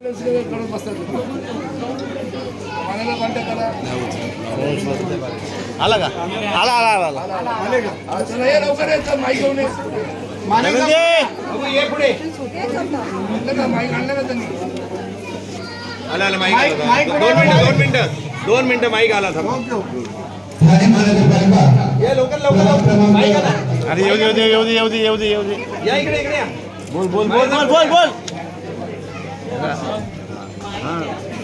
करत बसतात पाण्याला कॉन्टॅक्ट करा. आला का? आला आला आला आले का? चला ये लवकर ये, चल माईक घेऊन ये. बघू ये पुढे. आणलं का माईक? आणलं का त्यांनी? आला आला माईक आला. 2 मिनिटं माईक आला था. ये लवकर लवकर माईक आला. अरे येऊ दे येऊ दे येऊ दे येऊ दे येऊ दे. या इकडे इकडे या. बोल बोल बोल बोल बोल बोल.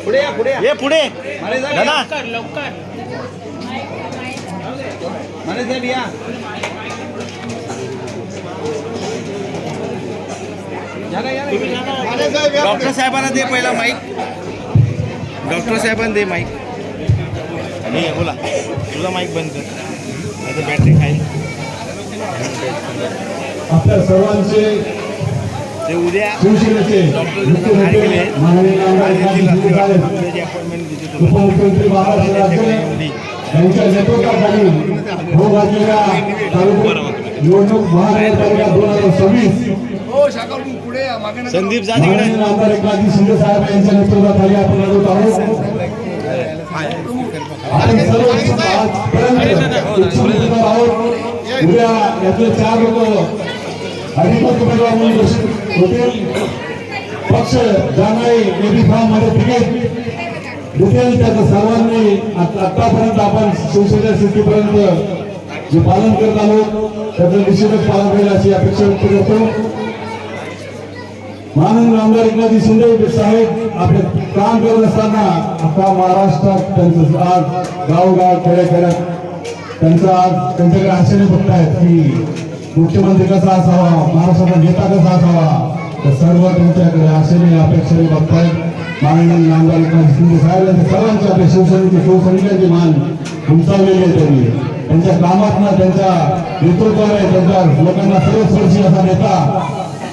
पुढे या पुढे या. ये पुढे माने साहेब दादा. लवकर माने साहेब या. डॉक्टर साहेबांना दे पहिला माईक. डॉक्टर साहेबांना दे माईक. हे बोला तुझा माईक बंद कर नाही तर बॅटरी खाईल. आपल्या सर्वांचे ते उद्या शिवसेनेचे मुख्यमंत्री माननीय आमदार त्याची अपॉइंटमेंट देते तुला. उपमुख्यमंत्री बाळासाहेब ठाकरे यांच्या नेतृत्वाखाली होत असलेल्या निवडणूक महानगरपालिका 2026 हो शाखावरून पुढे या. मागे नका. संदीप जा तिकडे. माननीय आमदार एकनाथजी शिंदे साहेब यांच्या नेतृत्वाखाली आपण लढत आहोत. आपण सर्व आजपर्यंत उत्सव आहोत. उद्या यातले 4 लोक अधिकृत उमेदवार म्हणून घोषित होतील. पक्ष जाणाई एबी फॉर्म मध्ये तिकीट देतील. त्याचं सर्वांनी आतापर्यंत आपण शिवसेना स्थितीपर्यंत जे पालन करत आहोत त्याचं निश्चितच पालन होईल अशी अपेक्षा व्यक्त करतो. माननीय आमदार एकनाथजी शिंदे साहेब आपले काम करत असताना अख्खा महाराष्ट्रात त्यांचं आज गावगाव खेड्याखेड्यात त्यांचं आज त्यांच्याकडे आशेने बघतायत की मुख्यमंत्री कसा असावा, महाराष्ट्राचा नेता कसा असावा. तर सर्व त्यांच्याकडे आशेने अपेक्षेने बघतायत. माननीय आमदार एकनाथ शिंदे साहेब यांच्या सर्वांची आपल्या शिवसैनिकांची मान उंचावलेली आहे. त्यांनी त्यांच्या कामातनं त्यांच्या नेतृत्वाने त्यांच्या लोकांना सर्वस्पर्शी असा नेता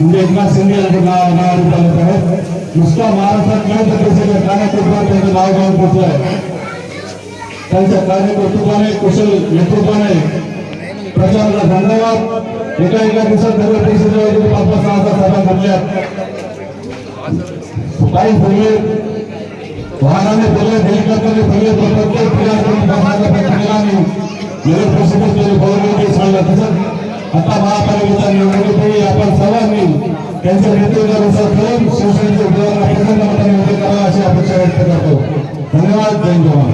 म्हणजे एकनाथ शिंदे यांचं नाव उठवलं आहे. नुसता महाराष्ट्रात नाही तर देशाच्या कानाकोपऱ्यात त्यांचं नाव घेऊन पोहोचलंय. त्यांच्या कार्यकर्तृत्वाने कुशल नेतृत्वाने प्रचाराला धन्यवाद. एका दिवसात नगर परिषदेमध्ये 5-6 सभा घडल्यात. काही बोलले वाहनाने बोलले हेलिकॉप्टरने बोलले प्रत्येक नगर परिषदेचे बोलले सांगलं. तसंच आता महापालिकेच्या निवडणुकीपूर्वी आपण सर्वांनी त्यांच्या नेतृत्वानुसार करून शिवसेनेच्या उमेदवारांना प्रचंड मताने विजयी करावा अशी अपेक्षा व्यक्त करतो. धन्यवाद. जय जवान.